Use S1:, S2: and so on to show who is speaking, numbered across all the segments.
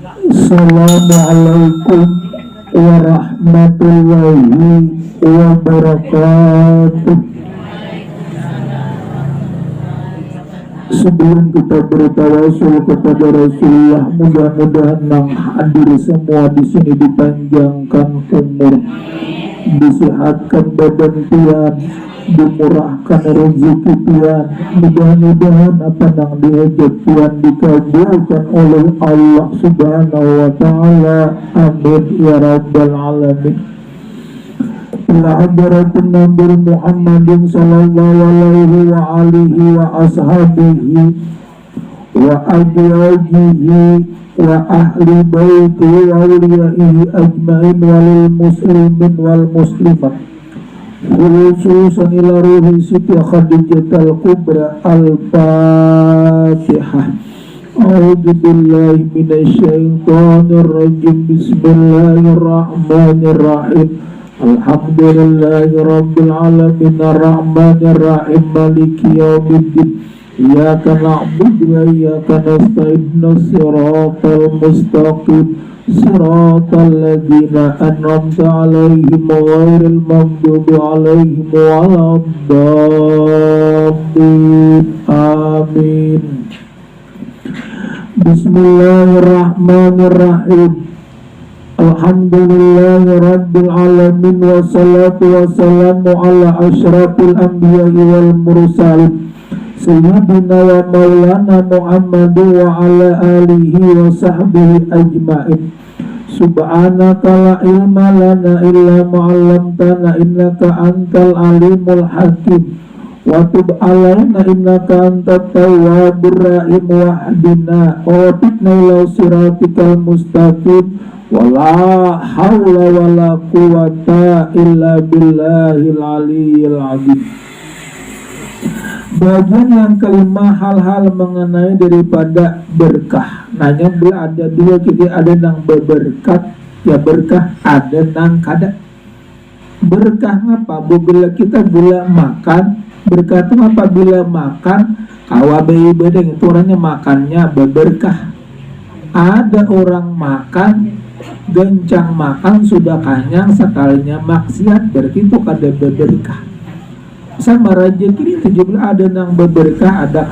S1: Assalamualaikum warahmatullahi wabarakatuh. Sebelum kita bertawasul kepada Rasulullah, mudah-mudahan yang hadir semua di sini dipanjangkan umur, disehatkan badan pian, dimurahkan rezeki pian, mudah-mudahan apa yang dihajat pian dikabulkan oleh Allah Subhanahu wa taala. Amin ya rabbal alamin. Ila hadratin Nabi Muhammadin sallallahu alaihi wa alihi wa ashabihi wa azwajihi wa ahli baiti wa awliyaihi ajma'in walil muslimin wal muslimat khususan ila ruhi Siti Khadijah al-Kubra. Al-Fatihah. A'udzu billahi minasyaitonir rajim. Bismillahirrahmanirrahim. Alhamdulillahi rabbil alamin arrahmanir rahim maliki yaumiddin. Iyyaka na'budu wa iyyaka nasta'in shiratal mustaqim siratal ladzina an'amta 'alaihim ghairil maghdubi 'alaihim waladdallin. Amin. Bismillahirrahmanirrahim. Alhamdulillahi rabbil alamin wassalatu wassalamu ala asyrafil anbiya'i wal mursalin sayyidina wa maulana Muhammadu wa ala alihi wa sahbihi ajma'in. Subhanaka la ilma lana illa ma'allamtana innaka antal alimul hakim wa tub alaina innaka antat tawwabur rahim wahdina wa wafiqna ila siratikal mustaqim. Wala haula wala quwata illa billahil aliyyil azim. Bagian yang kelima, hal-hal mengenai daripada berkah. Nanya bila ada dua kita, ada nang berberkat ya berkah, ada nang kada. Berkah ngapa? Bila kita bila makan, berkah itu apabila makan kawabai bedeng itu orangnya makannya berberkah. Ada orang makan gencang makan sudah kenyang, sekalinya maksiat, berarti itu kada berberkah. Sama rezeki itu juga ada nang berberkah, ada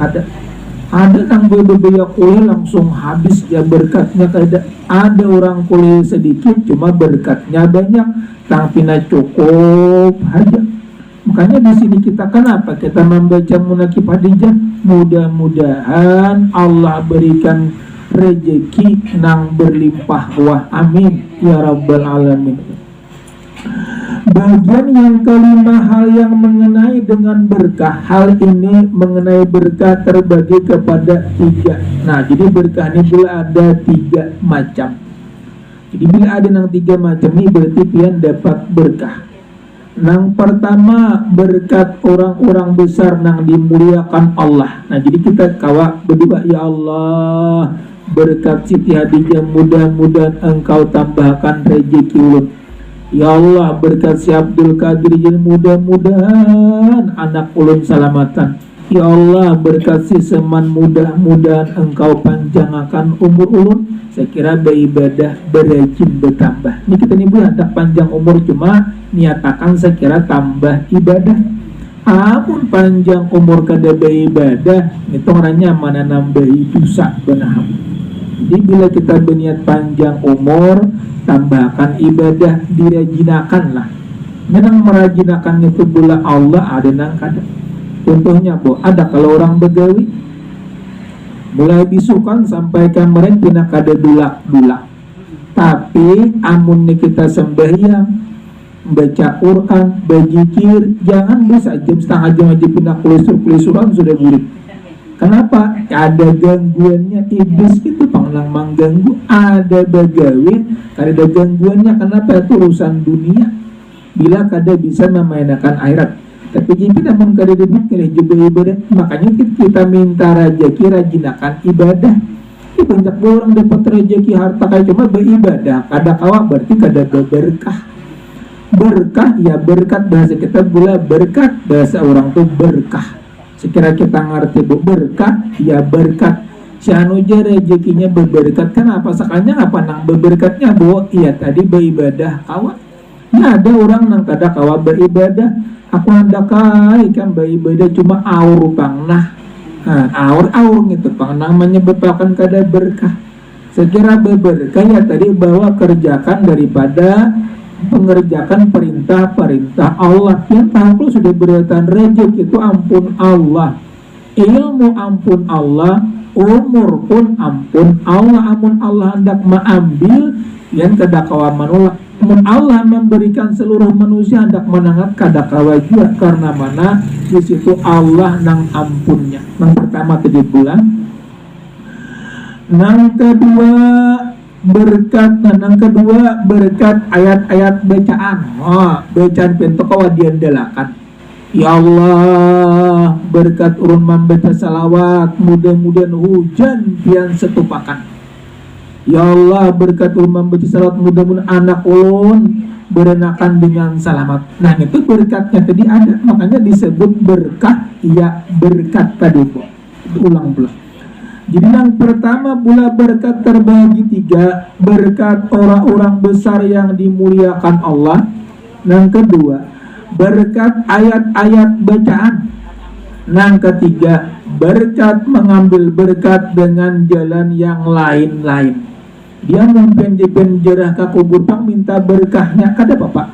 S1: nang beberapa kuliah langsung habis ya berkatnya kada. Ada orang kuliah sedikit cuma berkatnya banyak, tapi cukup aja. Makanya di sini kita kenapa kita membaca munakib Khadijah, mudah-mudahan Allah berikan rezeki nang berlimpah wah, amin ya rabbal alamin. Bagian yang kelima, hal yang mengenai dengan berkah. Hal ini mengenai berkah terbagi kepada tiga. Nah, jadi berkah ini bila ada tiga macam. Jadi bila ada nang tiga macam ini berarti pian dapat berkah. Nang pertama, berkat orang-orang besar nang dimuliakan Allah. Nah, jadi kita kawa berdoa, ya Allah, berkat Siti Khadijah mudah-mudahan engkau tambahkan rezeki ulun. Ya Allah, berkat si Abdul Qadir mudah-mudahan anak ulun salamatan. Ya Allah, berkat si Seman mudah-mudahan engkau panjangkan umur ulun. Saya kira beribadah berajin bertambah. Ini kita nih bulan tak panjang umur, cuma niatakan saya kira tambah ibadah. Amun panjang umur kada beribadah, itu orangnya mana nambahi dosa benar. Jadi bila kita berniat panjang umur, tambahkan ibadah, dirajinakan lah. Memang merajinakan itu bila Allah ada nang kada. Contohnya ada kalau orang begawi mulai bisukan sampai kemarin pina kada dulak-dulak. Tapi amun kita sembahyang, baca Quran, berzikir, jangan bisa jam setengah jam aja pina kelisur-kelisuran sudah burik. Kenapa? Ada gangguannya, iblis itu panglang mengganggu. Ada begawi, ada gangguannya. Kenapa? Itu urusan dunia. Bila kada bisa memainkan akhirat. Tapi jika namun kada dibukti juga ibadah, makanya kita minta rezeki rajinakan ibadah. Ini banyak orang dapat rezeki harta kayak cuma beribadah, kada kawa berarti kada berkah. Berkah ya berkat, bahasa kita gula berkat, bahasa orang tuh berkah. Sekira kita ngerti berkah ya berkat. si anu je rezekinya berberkat. Kenapa sakanya apa nang berberkatnya bo? Iya tadi beribadah kawan. Nah ada orang nang kada kawa beribadah. Aku hendak kai kan beribadah cuma aur pangnah. Aur gitu pangnah menyebabkan kada berkah. Sekira berberkah ya tadi bahwa kerjakan daripada mengerjakan perintah-perintah Allah. Yang tahu sudah berikan rezeki itu ampun Allah, ilmu ampun Allah, umur pun ampun Allah. Amun Allah hendak mengambil yang kadakawa manulak. Amun Allah memberikan seluruh manusia hendak menangat kadakawa juga. Karena mana di situ Allah nang ampunnya. Yang pertama tadi bulan, yang kedua berkat, yang kedua berkat ayat-ayat bacaan. Bacaan pintu kawa diandalkan. Ya Allah, berkat urun membaca salawat, mudah-mudahan hujan pian setupakan. Ya Allah, berkat urun membaca salawat, mudah-mudahan anak ulun berenakan dengan selamat. Nah itu berkatnya tadi ada, makanya disebut berkah. Ya berkat tadi bu. Ulang-ulang. Jadi yang pertama pula berkat terbagi tiga. Berkat orang-orang besar yang dimuliakan Allah. Yang kedua berkat ayat-ayat bacaan. Yang ketiga berkat mengambil berkat dengan jalan yang lain-lain. Dia mungkin di penjara ke kubur bang minta berkahnya kada bapak.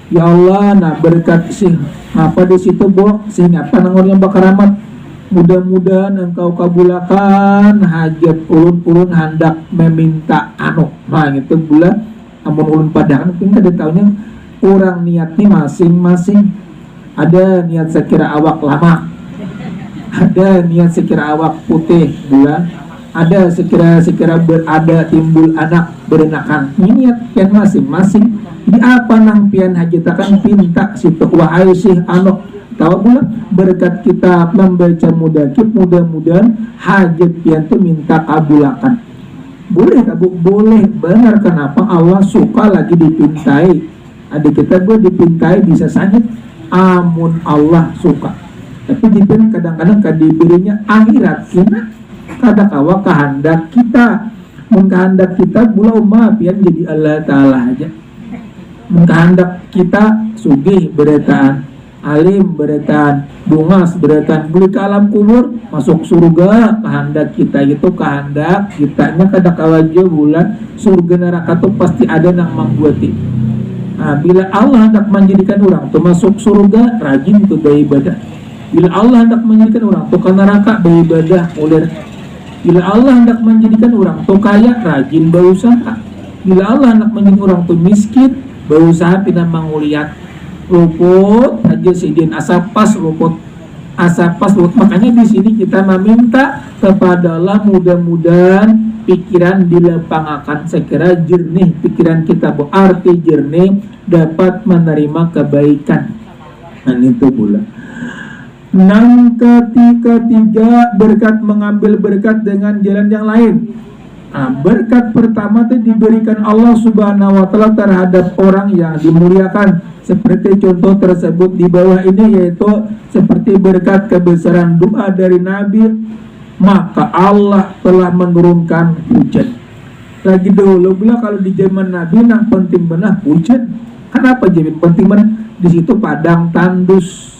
S1: Ya Allah, nah berkat sing apa di situ bo sing apa nangor yang bakaramat. Mudah-mudahan engkau kabulakan hajat ulun-ulun hendak meminta anu. Nah itu bulan amun ulun padang mungkin kada tahunya orang niat nih masing-masing. Ada niat sekira awak lama, ada niat sekira awak putih bulan, ada sekira ada timbul anak berenakan. Ini niat pian masing-masing. Di apa nang pian hajatakan pinta situ wahai sih anu. Tahu pula berkat kita membaca mudakib, mudah-mudahan hajat pian itu minta kabulakan. Boleh kabuk? Boleh. Benar. Kenapa? Allah suka lagi dipintai. Adik kita gue dipintai bisa saja. Amun Allah suka. Tapi dipin kadang-kadang diberinya akhirat. Kina kadakawa kehendak kita. Mengkehendak kita bulau ma pian jadi Allah Ta'ala aja. Mengkehendak kita sugih beretaan, alim beretan, bungas beretan, beli ke alam kubur, masuk surga. Kehendak kita itu kehendak kitanya kada kawajo bulan surga neraka tuh pasti ada nang membuati. Nah, bila Allah hendak menjadikan orang tuh masuk surga, rajin tuh beribadah. Bila Allah hendak menjadikan orang tuh ke neraka, beribadah ulir. Bila Allah hendak menjadikan orang tuh kaya, rajin berusaha. Bila Allah hendak menjadikan orang tuh miskin, berusaha pindah menguliat. Luput aja sidin asapas luput. Makanya di sini kita meminta kepada Allah mudah-mudahan pikiran dilepangkan sekira jernih pikiran kita, berarti jernih dapat menerima kebaikan. Nah itu pula. Yang ketiga berkat mengambil berkat dengan jalan yang lain. Nah, berkat pertama itu diberikan Allah Subhanahu wa Ta'ala terhadap orang yang dimuliakan. Seperti contoh tersebut di bawah ini, yaitu seperti berkat kebesaran doa dari Nabi, maka Allah telah menurunkan hujan. Lagi dahulu bila kalau di zaman Nabi yang penting benar hujan. Kenapa jadi penting benar? Di situ padang tandus.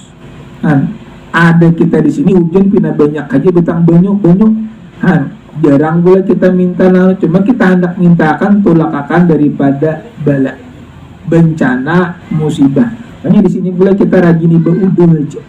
S1: Nah, ada kita di sini hujan pindah banyak aja betang banyak. Jarang boleh kita minta, cuma kita hendak mintakan tulakakan daripada bala, bencana, musibah. Makanya di sini boleh kita rajin beruduh aja.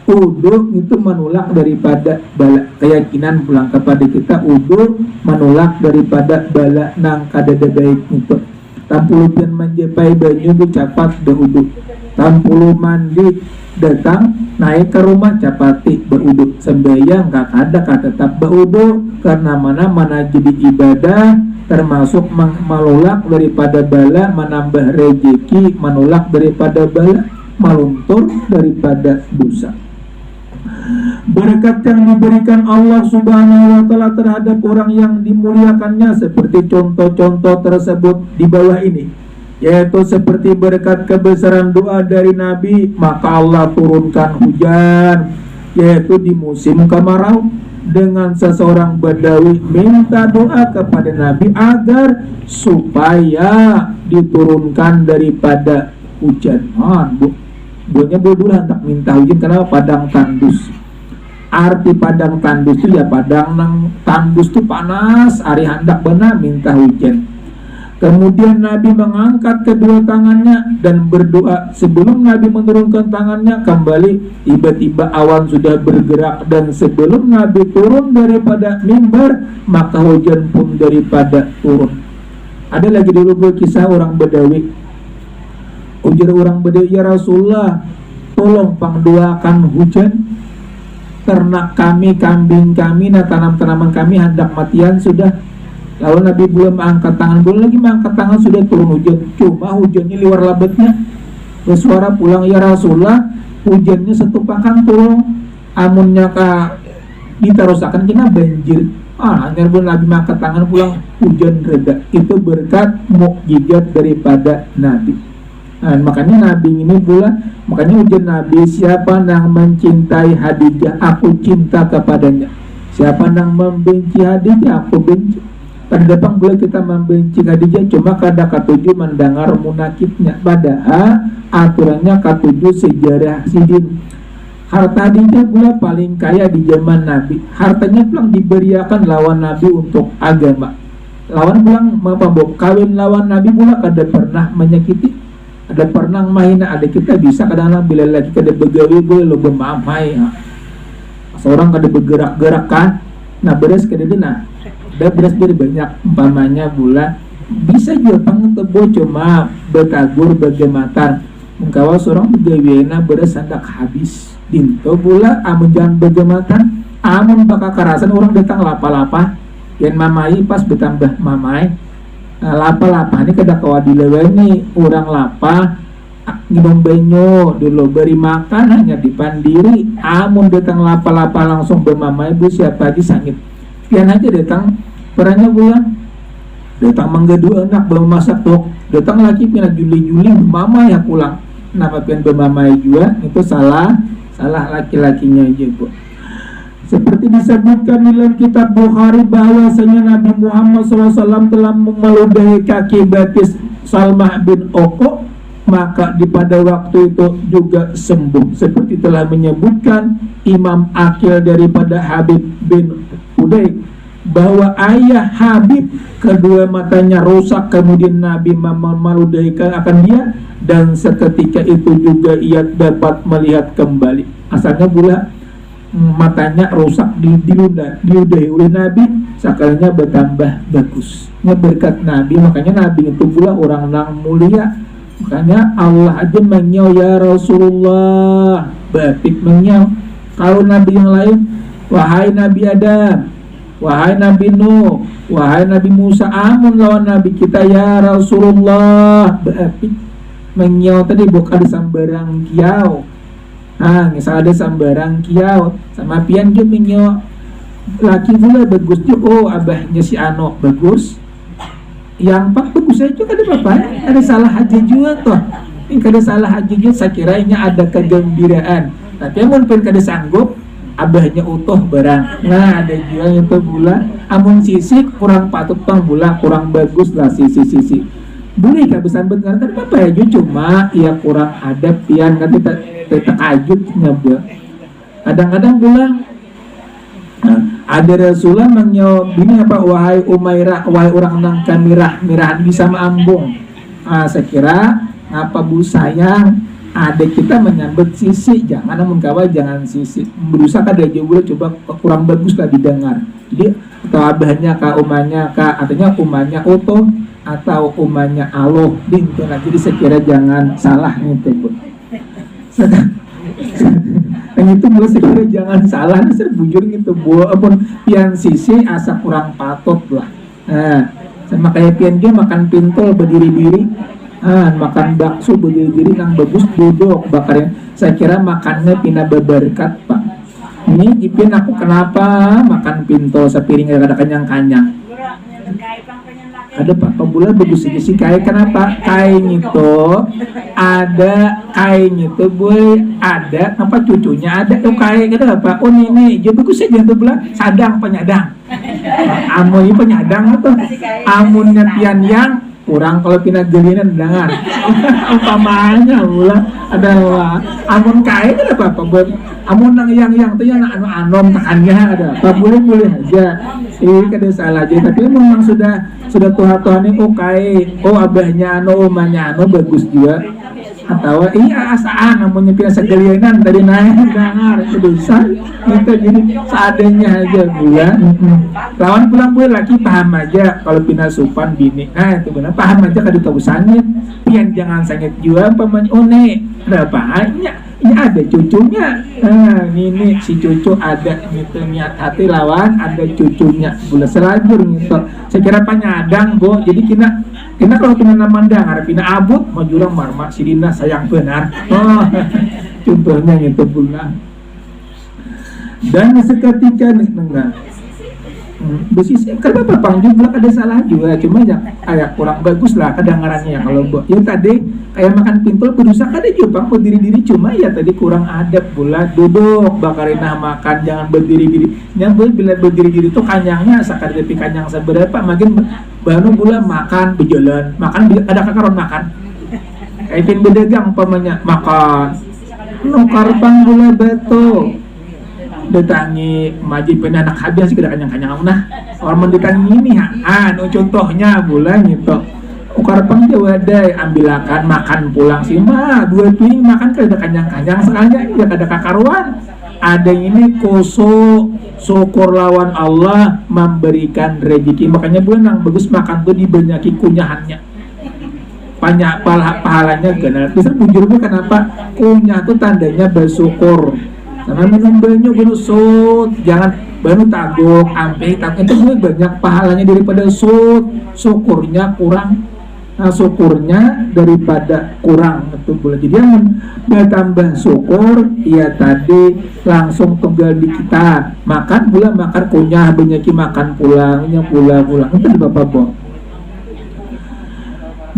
S1: Uduh itu menolak daripada bala. Keyakinan pulang kepada kita uduh menolak daripada bala nang kadada baik itu. Tampulupian menjepai banyu dicapat beruduh. Tampulu mandi datang naik ke rumah capati beruduh. Sembayang gak ada tetap beruduh. Karena mana jadi ibadah, termasuk menolak daripada bala, menambah rezeki, menolak daripada bala, meluntur daripada dosa. Berkat yang diberikan Allah Subhanahu wa Ta'ala terhadap orang yang dimuliakannya seperti contoh-contoh tersebut di bawah ini, yaitu seperti berkat kebesaran doa dari Nabi, maka Allah turunkan hujan, yaitu di musim kemarau. dengan seseorang Badawi minta doa kepada Nabi agar supaya diturunkan daripada hujan. Buatnya dulu hendak minta hujan karena padang tandus. Arti padang tandus itu ya padang tandus itu panas, hari hendak benar minta hujan. Kemudian Nabi mengangkat kedua tangannya dan berdoa. Sebelum Nabi menurunkan tangannya, kembali tiba-tiba awan sudah bergerak. Dan sebelum Nabi turun daripada mimbar, maka hujan pun daripada turun. Ada lagi dulu kisah orang Badawi. Ujar orang Badawi, ya Rasulullah, tolong pangdoakan hujan. Ternak kami, kambing kami, nah tanam-tanaman kami hendak matian sudah. Lalu Nabi belum angkat tangan, belum lagi mengangkat tangan sudah turun hujan. Cuma hujannya liwar labatnya. Bersuara pulang, ya Rasulullah, hujannya setupakan turun. Amunnya ditarusakan kena banjir. Hanya belum Nabi mengangkat tangan pulang, hujan reda. Itu berkat mukjizat daripada Nabi. Nah, makanya Nabi ini pula, makanya hujan Nabi, siapa yang mencintai Khadijah, aku cinta kepadanya. Siapa yang membenci Khadijah, aku benci. Pada depan boleh kita membenci Khadijah, cuma kada katuju mendengar munakibnya. Padahal aturannya katuju sejarah sidin. Harta Khadijah pula paling kaya di zaman Nabi. Hartanya pulang diberiakan lawan Nabi untuk agama. Lawan pulang mabok kawin lawan Nabi pula kada pernah menyakiti, ada pernah mahina. Ada kita bisa kadang-kadang bila lagi kada begawi boleh lo bermamai. Seorang kada bergerak-gerak kan. Nah beres kada dina. Ada beras dari banyak umpamanya pula bisa juga pangtebo cuma bertagur bagematar mengkawa seorang begawiana beras hendak habis dinto pula amun jangan bagematan amun bakal karasan orang datang lapa-lapa yang mamai pas bertambah mamai. Nah, lapa-lapa ini kada kawa dilewani orang lapa minum banyo dulu beri makan hanya dipandiri amun datang lapa-lapa langsung bermamai bu siapa lagi sangit pian aja datang perannya bulan datang menggedu anak belum masak tuh datang lagi pian juli-juli mama ya pulang kenapa pian bermamai juga itu salah laki-lakinya aja bu. Seperti disebutkan dalam kitab Bukhari bahwasanya Nabi Muhammad SAW telah meludahi kaki batis Salmah bin Okok, maka di pada waktu itu juga sembuh. Seperti telah menyebutkan Imam Akil daripada Habib bin Uday bahwa ayah Habib kedua matanya rusak, kemudian Nabi meludahikan akan dia dan seketika itu juga ia dapat melihat kembali. Asalnya pula matanya rusak diludahi oleh Nabi, sekalinya bertambah bagus. Berkat Nabi, makanya Nabi itu pula orang yang mulia. Makanya Allah aja menyau ya Rasulullah, batik menyau. Kalau Nabi yang lain, wahai Nabi Adam, wahai Nabi Nuh, wahai Nabi Musa, amun lawan Nabi kita ya Rasulullah, batik menyau tadi bukan sambarang kiau. Misal ada sambarang kiau sama pian dia menyau laki pula bagus tuh, oh abahnya si Ano bagus, yang pak bagus aja kan ada apa? Ada salah aja juga toh. Ini kada salah aja juga, saya kira ini ada kegembiraan. Tapi amun pen kada sanggup, abahnya utuh barang. Nah ada juga yang itu pula, amun sisi kurang patut pang pula kurang bagus lah sisi. Boleh kah bisa benar kan apa aja, cuma ia kurang adab pian kan kita kajut nyebel. Kadang-kadang pula ada Rasulullah menjawab ini apa, wahai Umairah, wahai orang nang mirahan bisa maambung. Saya kira apa bu sayang ada kita menyambut sisi, jangan namun kawan jangan sisi berusaha kada juga coba kurang bagus lah didengar. Jadi atau abahnya kah umanya kah, artinya umanya utuh atau umanya aloh bintu. Nah jadi saya kira jangan salah gitu bu. Dan itu mulai sekira jangan salah, ini bujur gitu bu, apun pian sisi asa kurang patut lah. Sama kayak pian dia makan pintol berdiri-diri, makan bakso berdiri-diri yang bagus duduk bakarnya. Saya kira makannya pina berberkat pak. Ini ipin aku kenapa makan pintol sepiring ada kanyang-kanyang. ada Pak Pembula bagus aja sih kain. Kenapa? Kain itu ada, kain itu boy ada apa cucunya ada tuh kain ada apa? Oh ini jadi bagus aja tuh Pembula sadang penyadang. Amun penyadang atau amunnya tian yang kurang kalau pindah gelinan dengar umpamanya pula ada amun kain ada apa buat amun yang tuh yang anom tekannya ada apa boleh aja kada salah aja tapi memang sudah Tuhan ini oh kain oh abahnya omanya bagus juga atau iya asaan namunnya pindah segelinan tadi naik dengar itu bisa itu jadi seadanya aja pula lawan pulang gue lagi paham aja kalau pindah supan bini nah itu benar paham aja kada tahu sangit pian jangan sangit juga pemain one ada banyak ini ada cucunya nah ini si cucu ada gitu niat hati lawan ada cucunya boleh selajur gitu saya kira penyadang bo jadi kita kalau kena namandang harap kena abut mau jurang marma si Dina sayang benar oh contohnya gitu pula dan seketika nih enggak besis kan bapak pang juga ada salah juga cuma ya kayak kurang bagus lah kedengarannya ya kalau ya tadi kayak makan pintul berusaha ada juga berdiri-diri cuma ya tadi kurang adab pula duduk bakarinah makan jangan berdiri-diri yang bila berdiri-diri itu kanyangnya sakar tapi kanyang seberapa makin baru pula makan berjalan makan ada kakaron makan kayak pin bedagang umpamanya makan nukar pang pula betul datangi maji penanak habis kada kanyang-kanyang nah orang mendatangi ini no contohnya bulan gitu ukar pang jawadai ambilakan makan pulang sih mah 2 piring makan kada kanyang-kanyang sekalinya ya kada kakaruan ada ini koso syukur lawan Allah memberikan rezeki makanya bulan yang bagus makan tuh dibanyaki kunyahannya banyak pahalanya benar bisa bujur kenapa kunyah tuh tandanya bersyukur karena minum banyak berusut jangan baru taguk ampe itu banyak pahalanya daripada syukurnya kurang nah syukurnya daripada kurang itu boleh jadi yang bertambah syukur ya tadi langsung tunggal di kita makan pula makan kunyah banyak makan pulangnya pulang itu di bapak bo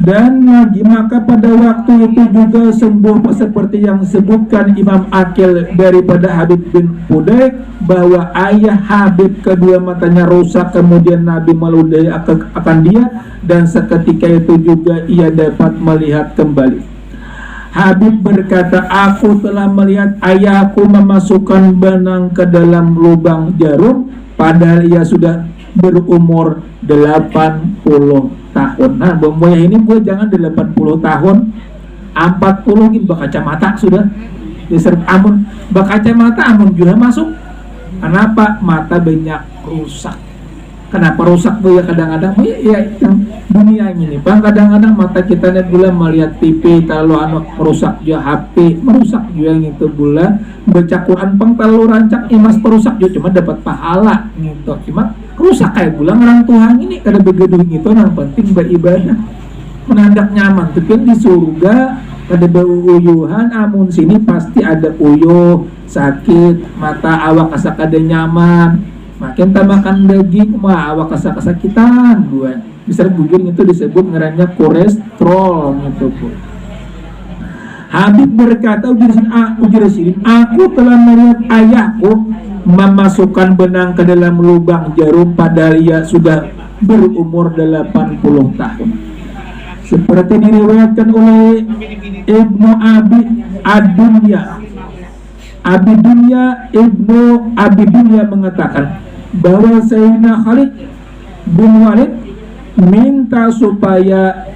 S1: dan lagi maka pada waktu itu juga sembuh seperti yang disebutkan Imam Akil daripada Habib bin Fudaik bahwa ayah Habib kedua matanya rusak kemudian Nabi meludahi akan dia dan seketika itu juga ia dapat melihat kembali. Habib berkata aku telah melihat ayahku memasukkan benang ke dalam lubang jarum padahal ia sudah berumur 80 tahun. Nah, bombonya ini gue jangan 80 tahun 40 gitu berkacamata sudah diserap amun berkacamata amun juga masuk. Kenapa? Mata banyak rusak. Kenapa rusak bu ya kadang-kadang ya dunia ini bang kadang-kadang mata kita nih bulan melihat TV terlalu merusak juga HP merusak juga gitu bulan baca Quran pang terlalu rancak imas perusak juga cuma dapat pahala gitu cuma rusak kayak bulan orang Tuhan ini kada begitu gitu yang penting beribadah menandak nyaman tapi di surga kada beuyuhan amun sini pasti ada uyuh sakit mata awak asa kada nyaman makin tak makan daging mah awak kesakitan gue bisa bujur itu disebut ngeranya kolesterol gitu pun. Habib berkata ujar sirin aku telah melihat ayahku memasukkan benang ke dalam lubang jarum padahal ia sudah berumur 80 tahun seperti diriwayatkan oleh Ibnu Abi Dunya mengatakan bahwa Sayyidina Khalid bin Walid minta supaya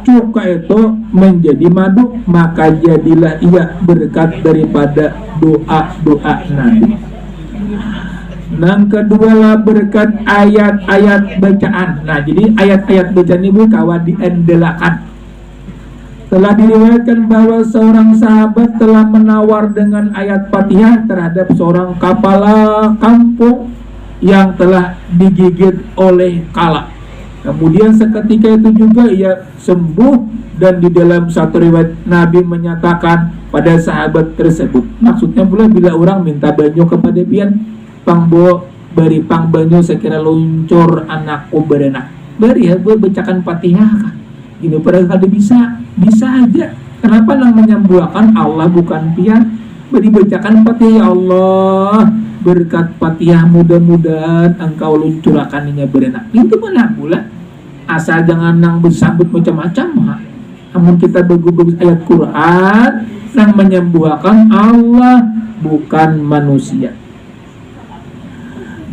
S1: cuka itu menjadi madu maka jadilah ia berkat daripada doa Nabi. Yang kedua lah berkat ayat-ayat bacaan. Nah jadi ayat-ayat bacaan ini kawan diendelakan. Telah diriwayatkan bahwa seorang sahabat telah menawar dengan ayat Fatihah terhadap seorang kepala kampung yang telah digigit oleh kala. Kemudian seketika itu juga ia sembuh dan di dalam satu riwayat Nabi menyatakan pada sahabat tersebut. Maksudnya pula bila orang minta banyu kepada pian pangbo bari pang banyu sekira luncur anak berenak bari ya gue bacakan Fatihah kan ini pada kada bisa aja. Kenapa nang menyembuhkan Allah bukan pian bari bacakan Fatihah. Ya Allah, berkat Fatihah mudah-mudahan engkau luncurakannya berenak. Itu mana pula asal jangan nang bersambut macam-macam ha. Namun kita bagus-bagus ayat Quran yang menyembuhkan Allah bukan manusia.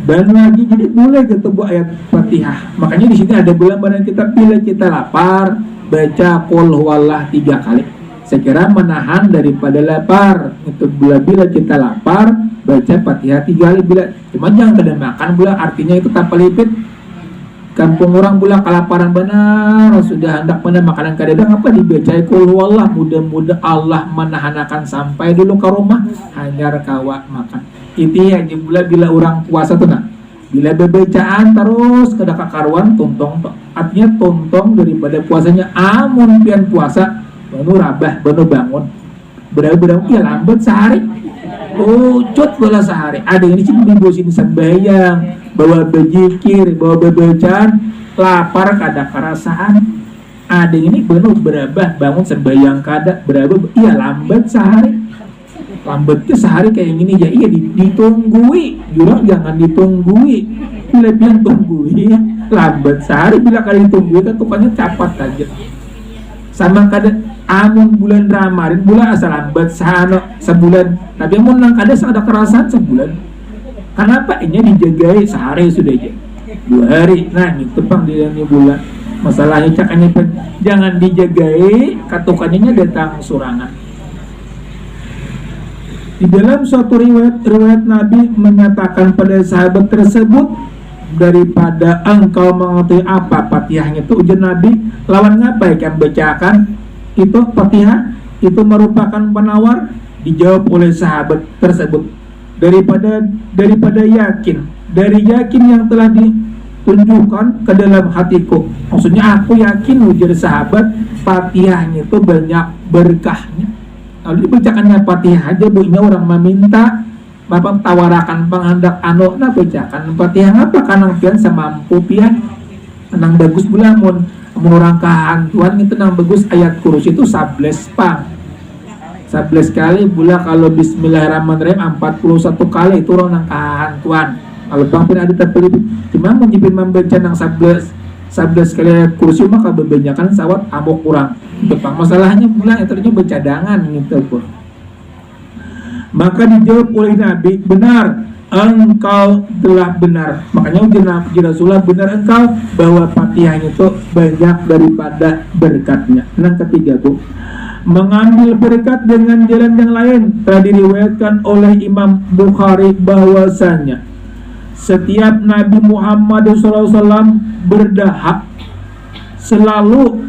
S1: Dan lagi jadi boleh ketemu ayat Fatihah. Makanya di sini ada bulan kita bila kita lapar baca qul huwallah 3 kali. Saya kira menahan daripada lapar. Itu bila kita lapar baca Fatihah 3 kali bila. Cuma jangan kada makan pula artinya itu tanpa lipit. Kampung orang pula kelaparan benar sudah hendak mana makanan kadang apa dibaca qul huwallah mudah-mudahan Allah menahanakan sampai dulu ke rumah hanya kawa makan. Itu ya bila orang puasa tuh nah bila bebacaan terus kada kakaruan tontong artinya tontong daripada puasanya amun pian puasa banu rabah banu bangun berapa ya lambat sehari ucut bola sehari ada yang di sini dibosin sembahyang bawa berzikir bawa bebacaan lapar kada kerasaan ada ini banu berabah bangun sembahyang kada berapa iya lambat sehari lambatnya sehari kayak gini ya iya ditunggui jurang jangan ditunggui bila bilang tunggui lambat sehari bila kali ditunggui kan tukangnya capat aja sama kada amun bulan Ramadan bulan asal lambat sebulan tapi amun nang kada ada kerasaan sebulan kenapa ini dijagai sehari sudah aja 2 hari nah itu bang di bulan masalahnya cakanya jangan dijagai katukannya datang surangan. Di dalam suatu riwayat Nabi menyatakan pada sahabat tersebut daripada engkau mengetahui apa Fatihahnya itu ujian Nabi lawan ngapain yang bacakan itu Fatihah itu merupakan penawar dijawab oleh sahabat tersebut daripada yakin dari yakin yang telah ditunjukkan ke dalam hatiku maksudnya aku yakin ujar sahabat Fatihahnya itu banyak berkahnya. Lalu dibacakannya Fatihah aja buinya orang meminta bapak tawarakan penghendak anakna bacakan Fatihah apa kanang pian semampu pian nang bagus bulamun orang kahantuan itu nang bagus ayat kurus itu 11 pang 11 kali pula kalau bismillahirrahmanirrahim 41 kali itu orang nang kahantuan kalau bang pun ada terpilih cuma menjipin membaca nang 11 kali kursi maka bebanyakan sawat amok kurang Jepang masalahnya pula ternyata bercadangan gitu pun maka dijawab oleh Nabi benar engkau telah benar makanya uji Rasulullah benar engkau bahwa Fatihahnya itu banyak daripada berkatnya. Yang ketiga tuh mengambil berkat dengan jalan yang lain telah diriwayatkan oleh Imam Bukhari bahwasanya setiap Nabi Muhammad SAW berdahak selalu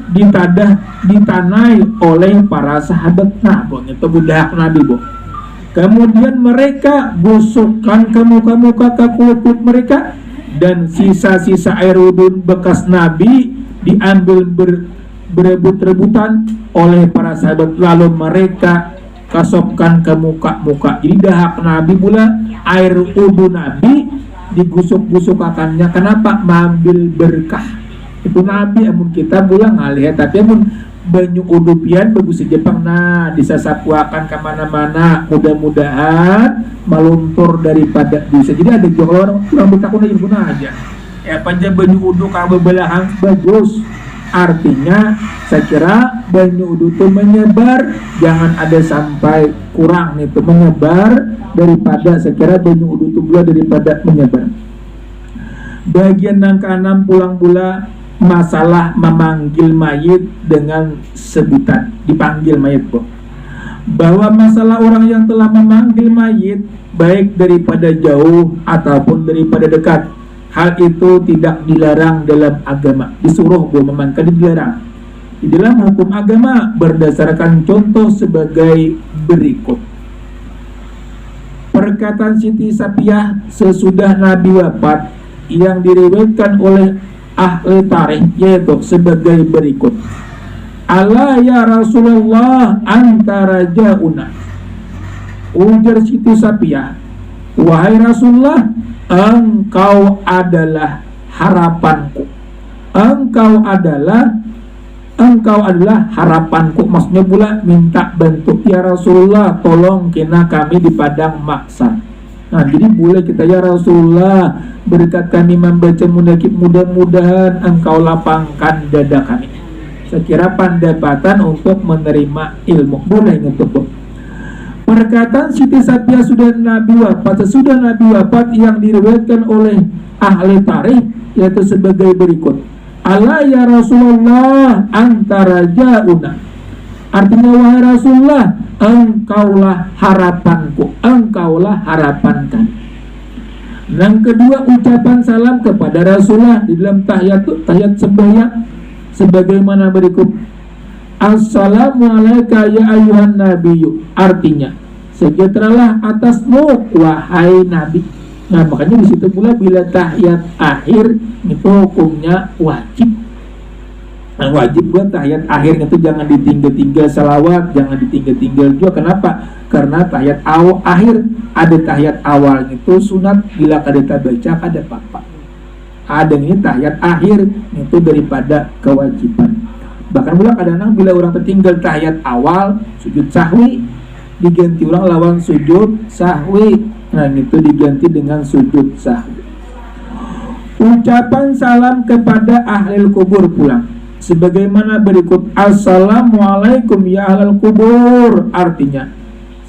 S1: ditanai oleh para sahabat Nabi itu berdahak Nabi bu. Kemudian mereka gosokkan ke muka-muka ke kulit mereka dan sisa-sisa air wudhu bekas Nabi diambil berebut-rebutan oleh para sahabat lalu mereka kasopkan ke muka-muka. Jadi dahak Nabi pula air wudhu Nabi digusuk-gusukakannya. Kenapa? Mengambil berkah. Itu Nabi amun kita pulang ngalihat tapi amun banyu udupian bagus di Jepang nah disasapuakan kemana-mana mudah-mudahan meluntur daripada bisa. Jadi ada juga orang bertakun aja ya panjang banyu udu kalau belahan bagus artinya saya kira banyu udu itu menyebar jangan ada sampai kurang itu menyebar daripada saya kira banyu udu itu pula daripada menyebar. Bagian yang ke-6 pulang pula masalah memanggil mayit dengan sebutan dipanggil mayit bu. Bahwa masalah orang yang telah memanggil mayit baik daripada jauh ataupun daripada dekat hal itu tidak dilarang dalam agama disuruh bu memang kada dilarang di dalam hukum agama berdasarkan contoh sebagai berikut. Perkataan Siti Sapiah sesudah Nabi wafat yang diriwayatkan oleh ahli tarikh yaitu sebagai berikut. Ala ya Rasulullah antara jauna. Ujar Siti Sapiah, wahai Rasulullah, engkau adalah harapanku. Engkau adalah harapanku. Maksudnya pula minta bantu, ya Rasulullah tolong kena kami di padang mahsyar. Nah jadi boleh kita, ya Rasulullah berkat kami membaca munakib, mudah-mudahan engkau lapangkan dada kami. Saya kira pendapatan untuk menerima ilmu. Boleh untuk perkataan Siti Sapiah sudah Nabi wafat yang diriwayatkan oleh ahli tarikh yaitu sebagai berikut. Allah ya Rasulullah antara jauna. Artinya wahai Rasulullah, engkaulah harapanku, engkaulah harapan kami. Yang kedua, ucapan salam kepada Rasulullah di dalam tahiyat sembahyang sebagaimana berikut. Assalamualaikum ya ayuhan nabiyyu. Artinya, sejahteralah atasmu wahai nabi. Nah makanya di situ pula bila tahiyat akhir itu hukumnya wajib. Nah, wajib buat tahiyat akhir itu jangan ditinggal-tinggal, salawat jangan ditinggal-tinggal juga. Kenapa? Karena tahiyat akhir ada tahiyat awal itu sunat, bila kada baca ada apa-apa. Ada ini tahiyat akhir itu daripada kewajiban. Bahkan pula kadang-kadang bila orang tertinggal tahiyat awal sujud sahwi diganti ulang lawan sujud sahwi. Nah itu diganti dengan sujud sahwi. Ucapan salam kepada ahli kubur pulang sebagaimana berikut. Assalamualaikum ya ahli kubur. Artinya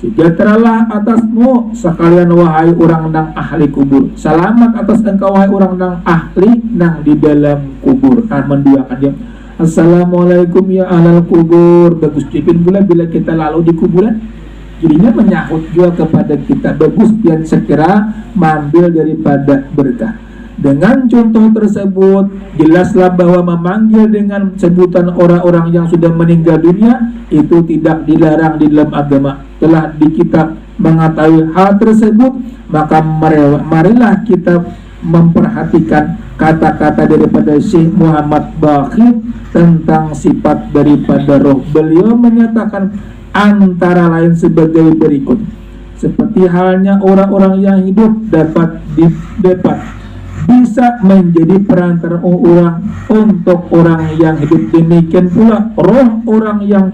S1: sejahteralah atasmu sekalian wahai orang nang ahli kubur. Selamat atas engkau wahai orang nang ahli nang di dalam kubur. Nah menduakan dia Assalamualaikum ya ahli kubur. Bagus dipin pula bila kita lalu di kuburan, jadinya menyahut juga kepada kita. Bagus dan segera mengambil daripada berkah. Dengan contoh tersebut jelaslah bahwa memanggil dengan sebutan orang-orang yang sudah meninggal dunia itu tidak dilarang di dalam agama. Telah di kitab mengetahui hal tersebut, maka marilah kita memperhatikan kata-kata daripada Syekh Muhammad Baqir tentang sifat daripada roh. Beliau menyatakan antara lain sebagai berikut. Seperti halnya orang-orang yang hidup dapat bisa menjadi perantara orang untuk orang yang hidup, demikian pula roh orang yang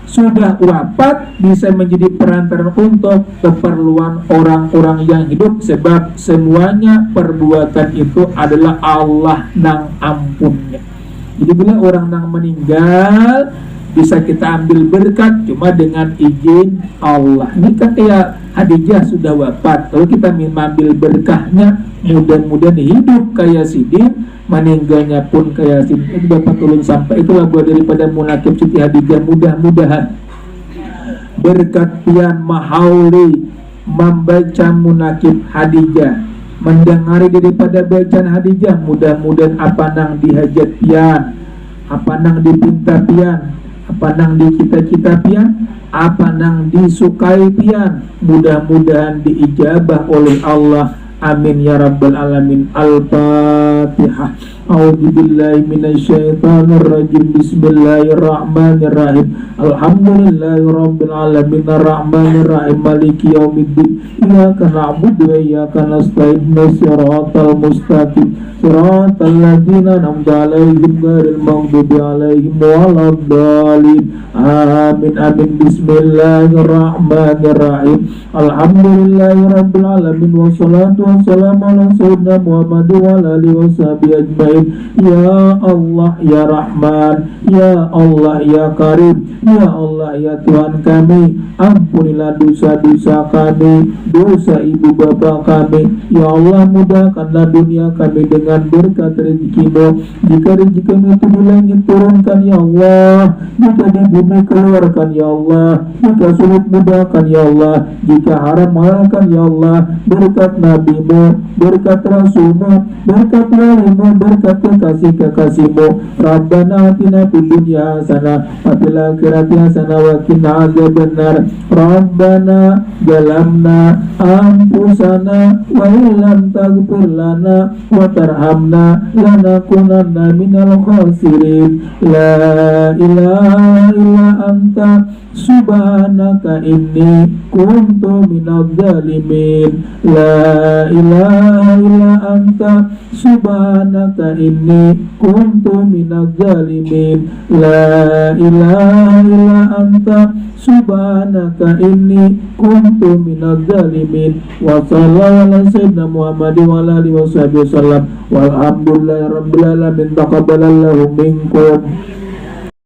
S1: sudah wafat bisa menjadi perantara untuk keperluan orang-orang yang hidup, sebab semuanya perbuatan itu adalah Allah nang ampunnya. Jadi bila orang nang meninggal bisa kita ambil berkat cuma dengan izin Allah. Ini kan kayak Hadijah sudah wafat, kalau kita mengambil berkahnya, mudah-mudahan hidup kayak Sidin, meninggalnya pun kayak Sidin. Itu Bapak tolong sampai, itulah buat daripada munakib Siti Hadijah. Mudah-mudahan berkat pian mahauli membaca munakib Hadijah, mendengari daripada bacaan Hadijah, mudah-mudahan apa nang dihajat pian, apa nang dipinta pian, apa nang dicita-cita pian, apa nang disukai pian, mudah-mudahan diijabah oleh Allah. Amin ya rabbal alamin. Al-Fatihah. A'udzubillahi minasyaitonir rajim. Bismillahirrahmanirrahim. Alhamdulillahi rabbil alamin arrahmanir rahim maliki yaumiddin. Iyyaka na'budu wa iyyaka nasta'in. Shiratal mustaqim. Shiratal ladzina an'amta 'alaihim ghairil maghdubi 'alaihim waladdallin. Amin amin. Bismillahirrahmanirrahim. Alhamdulillahi rabbil alamin wassalatu wassalamu ala sayyidina Muhammad wa ala alihi washabihi ajmain. Ya Allah ya Rahman, ya Allah ya Karim, ya Allah ya Tuhan kami, ampunilah dosa-dosa kami, dosa ibu bapa kami. Ya Allah mudahkanlah dunia kami dengan berkat rezeki-Mu. Jika rezeki kami itu di langit turunkan ya Allah, jika di bumi keluarkan ya Allah, jika sulit mudahkan ya Allah, jika haram halalkan ya Allah. Berkat Nabi-Mu, berkat Rasul-Mu, berkat wali-Mu, berkat kekasih-kekasih-Mu. Rabbana atina fid dunya hasanah wa fil akhirati hasanah wa qina adzabannar. Rabbana zalamna anfusana wa illam taghfir lana wa tarhamna lanakunanna minal khasirin. La ilaha illa anta subhanaka inni kuntu minadz zalimin. La ilaha illa anta subhanaka inni kuntu minadz zalimin. La ilaha illa anta subhanaka inni kuntu minadz zalimin. Wa sallallahu ala sayyidina Muhammad wa ala alihi wasallam. Walhamdulillahi rabbil alamin. Taqabbalallahu minkum.